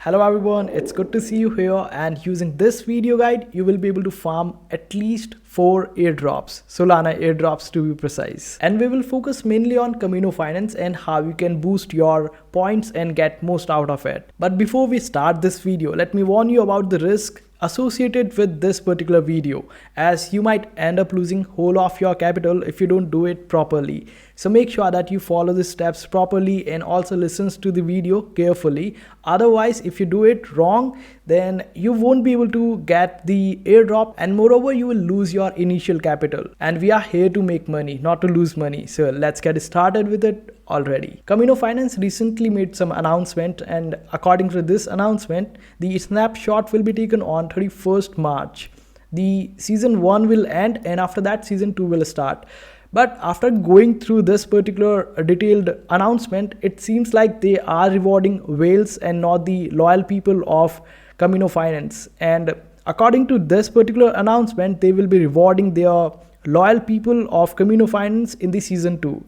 Hello everyone, it's good to see you here, and using this video guide you will be able to farm at least 4 airdrops, Solana airdrops to be precise. And we will focus mainly on Kamino Finance and how you can boost your points and get most out of it. But before we start this video, let me warn you about the risk associated with this particular video, as you might end up losing whole of your capital if you don't do it properly. So make sure that you follow the steps properly and also listens to the video carefully. Otherwise, if you do it wrong, then you won't be able to get the airdrop, and moreover you will lose your initial capital. And we are here to make money, not to lose money. So let's get started with it already. Kamino Finance recently made some announcement, and according to this announcement, the snapshot will be taken on 31st March. The season 1 will end, and after that season 2 will start. But after going through this particular detailed announcement, it seems like they are rewarding whales and not the loyal people of Kamino Finance. And according to this particular announcement, they will be rewarding their loyal people of Kamino Finance in the season 2.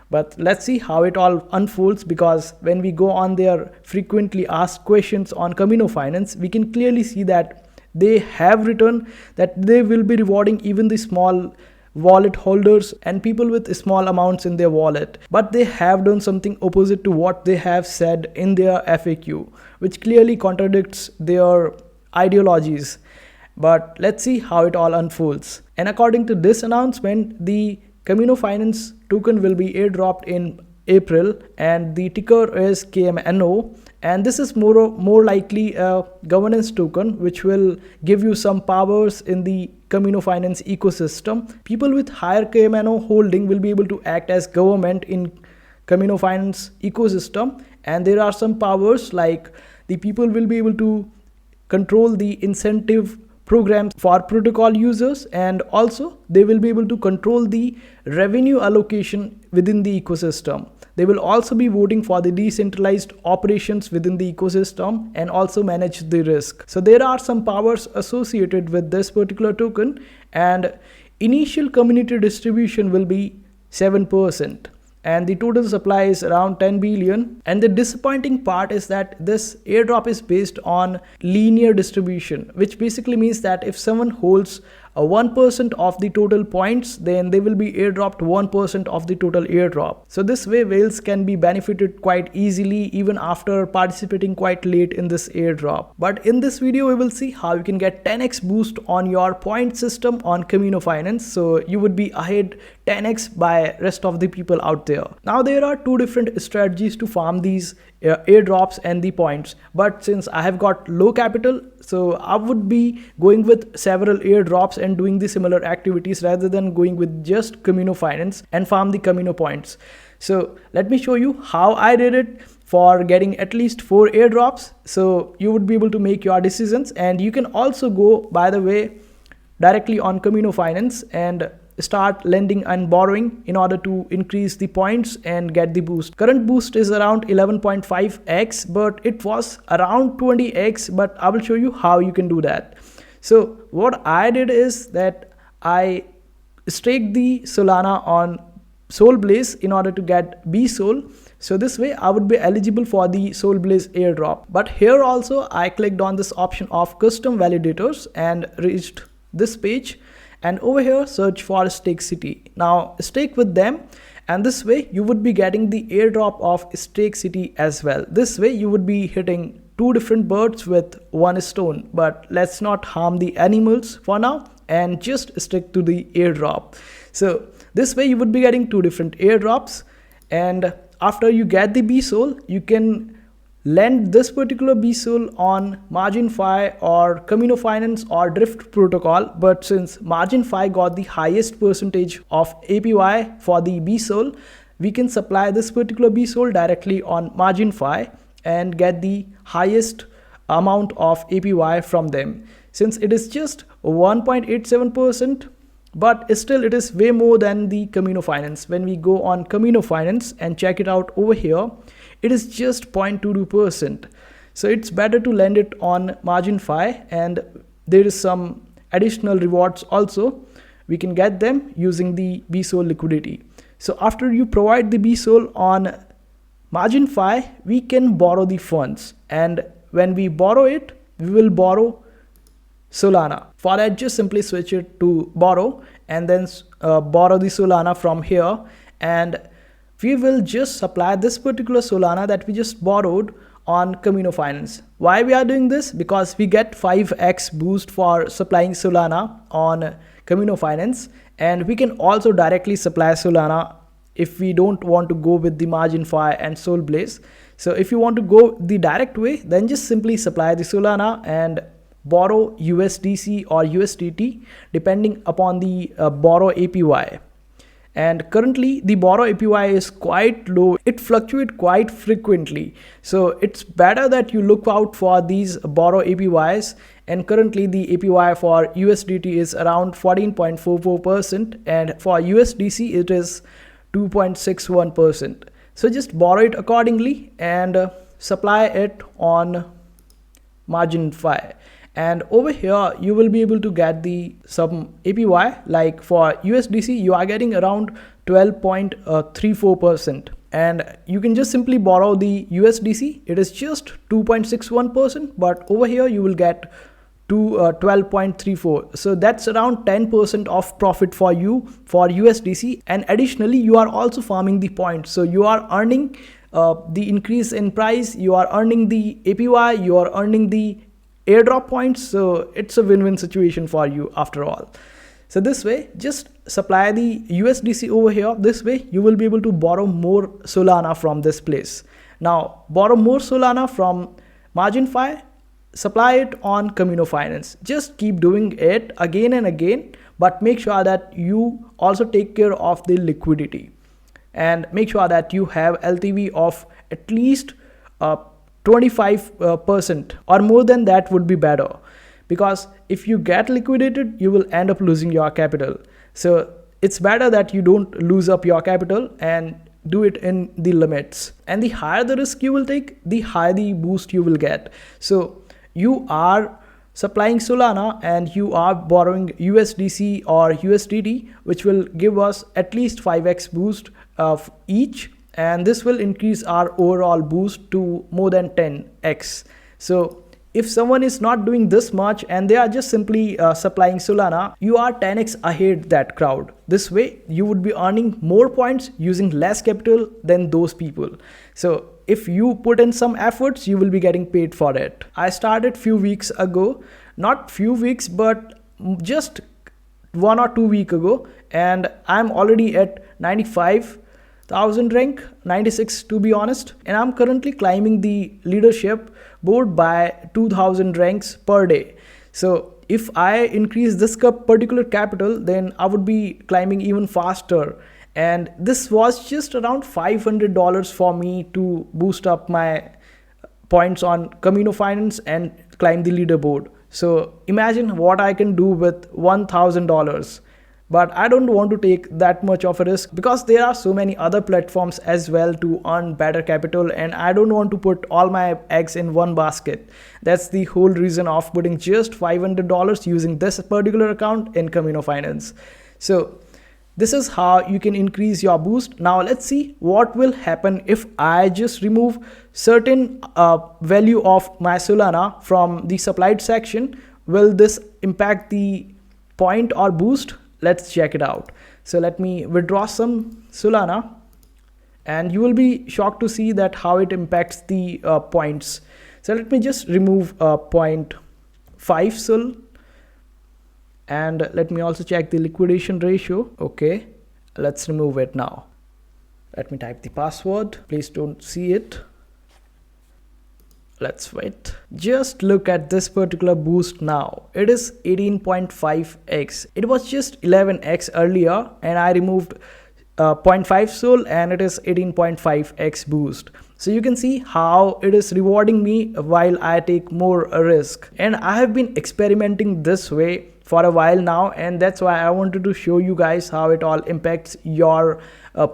But let's see how it all unfolds, because when we go on their frequently asked questions on Kamino Finance, we can clearly see that they have written that they will be rewarding even the small wallet holders and people with small amounts in their wallet. But they have done something opposite to what they have said in their FAQ, which clearly contradicts their ideologies. But let's see how it all unfolds. And according to this announcement, the Kamino Finance token will be airdropped in April, and the ticker is KMNO, and this is more likely a governance token which will give you some powers in the Kamino Finance ecosystem. People with higher KMNO holding will be able to act as government in Kamino Finance ecosystem, and there are some powers like the people will be able to control the incentive programs for protocol users, and also they will be able to control the revenue allocation within the ecosystem. They will also be voting for the decentralized operations within the ecosystem and also manage the risk. So there are some powers associated with this particular token, and initial community distribution will be 7%. And the total supply is around 10 billion. And the disappointing part is that this airdrop is based on linear distribution, which basically means that if someone holds 1% of the total points, then they will be airdropped 1% of the total airdrop. So this way whales can be benefited quite easily even after participating quite late in this airdrop. But in this video we will see how you can get 10x boost on your point system on Kamino Finance, so you would be ahead 10x by rest of the people out there. Now there are two different strategies to farm these airdrops and the points, but since I have got low capital, so I would be going with several airdrops and doing the similar activities rather than going with just Kamino Finance and farm the Kamino points. So let me show you how I did it for getting at least 4 airdrops, so you would be able to make your decisions. And you can also go, by the way, directly on Kamino Finance and start lending and borrowing in order to increase the points and get the boost. Current boost is around 11.5x, but it was around 20x, but I will show you how you can do that. So what I did is that I staked the Solana on Solblaze in order to get BSOL. So this way I would be eligible for the Solblaze airdrop. But here also I clicked on this option of custom validators and reached this page. And over here search for Stake City. Now stake with them, and this way you would be getting the airdrop of Stake City as well. This way you would be hitting 2 different birds with 1 stone. But let's not harm the animals for now and just stick to the airdrop. So this way you would be getting 2 different airdrops, and after you get the BSOL, you can lend this particular BSOL on MarginFi or Kamino Finance or Drift protocol. But since MarginFi got the highest percentage of APY for the BSOL, we can supply this particular BSOL directly on MarginFi and get the highest amount of APY from them. Since it is just 1.87%, but still it is way more than the Kamino Finance. When we go on Kamino Finance and check it out over here, it is just 0.22%. So it's better to lend it on MarginFi, and there is some additional rewards also. We can get them using the BSOL liquidity. So after you provide the BSOL on MarginFi, we can borrow the funds, and when we borrow it, we will borrow Solana. For that, just simply switch it to borrow and then borrow the Solana from here, and we will just supply this particular Solana that we just borrowed on Kamino Finance. Why we are doing this? Because we get 5x boost for supplying Solana on Kamino Finance, and we can also directly supply Solana if we don't want to go with the MarginFi and Solblaze. So if you want to go the direct way, then just simply supply the Solana and borrow USDC or USDT depending upon the borrow APY. And currently the borrow APY is quite low. It fluctuates quite frequently, so it's better that you look out for these borrow APYs. And currently the APY for USDT is around 14.44%, and for USDC it is 2.61%. So just borrow it accordingly and supply it on MarginFi. And over here you will be able to get the some APY. Like for USDC you are getting around 12.34%, and you can just simply borrow the USDC. It is just 2.61%, but over here you will get to 12.34. So that's around 10% of profit for you for USDC, and additionally you are also farming the points. So you are earning the increase in price, you are earning the APY, you are earning the airdrop points. So it's a win-win situation for you after all. So this way, just supply the USDC over here. This way you will be able to borrow more Solana from this place. Now borrow more Solana from MarginFi, supply it on Kamino Finance. Just keep doing it again and again, but make sure that you also take care of the liquidity, and make sure that you have LTV of at least 25% or more than that would be better, because if you get liquidated you will end up losing your capital. So it's better that you don't lose up your capital and do it in the limits. And the higher the risk you will take, the higher the boost you will get. So you are supplying Solana and you are borrowing USDC or USDT, which will give us at least 5x boost of each, and this will increase our overall boost to more than 10x. So if someone is not doing this much and they are just simply supplying Solana, you are 10x ahead that crowd. This way you would be earning more points using less capital than those people. So if you put in some efforts, you will be getting paid for it. I started few weeks ago, not few weeks, but just 1 or 2 weeks ago, and I'm already at 95,000 rank, 96 to be honest, and I'm currently climbing the leadership board by 2,000 ranks per day. So if I increase this particular capital, then I would be climbing even faster. And this was just around $500 for me to boost up my points on Kamino Finance and climb the leaderboard. So imagine what I can do with $1,000. But I don't want to take that much of a risk, because there are so many other platforms as well to earn better capital, and I don't want to put all my eggs in one basket. That's the whole reason of putting just $500 using this particular account in Kamino Finance. So this is how you can increase your boost. Now let's see what will happen if I just remove certain value of my Solana from the supplied section. Will this impact the point or boost? Let's check it out. So let me withdraw some Solana, and you will be shocked to see that how it impacts the points. So let me just remove 0.5 Sol, and let me also check the liquidation ratio. Okay, let's remove it now. Let me type the password. Please don't see it. Let's wait. Just look at this particular boost now. It is 18.5x. It was just 11x earlier, and I removed 0.5 Sol, and it is 18.5x boost. So you can see how it is rewarding me while I take more risk. And I have been experimenting this way for a while now, and that's why I wanted to show you guys how it all impacts your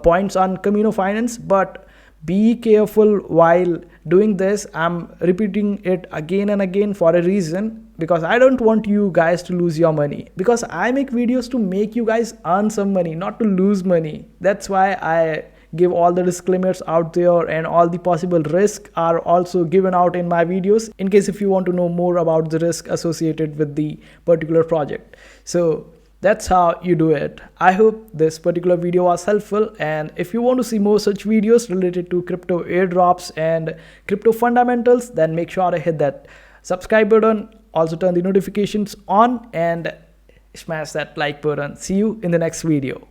points on Kamino Finance. But be careful while doing this. I'm repeating it again and again for a reason, because I don't want you guys to lose your money, because I make videos to make you guys earn some money, not to lose money. That's why I give all the disclaimers out there, and all the possible risks are also given out in my videos, in case if you want to know more about the risk associated with the particular project. So that's how you do it. I hope this particular video was helpful, and if you want to see more such videos related to crypto airdrops and crypto fundamentals, then make sure to hit that subscribe button, also turn the notifications on, and smash that like button. See you in the next video.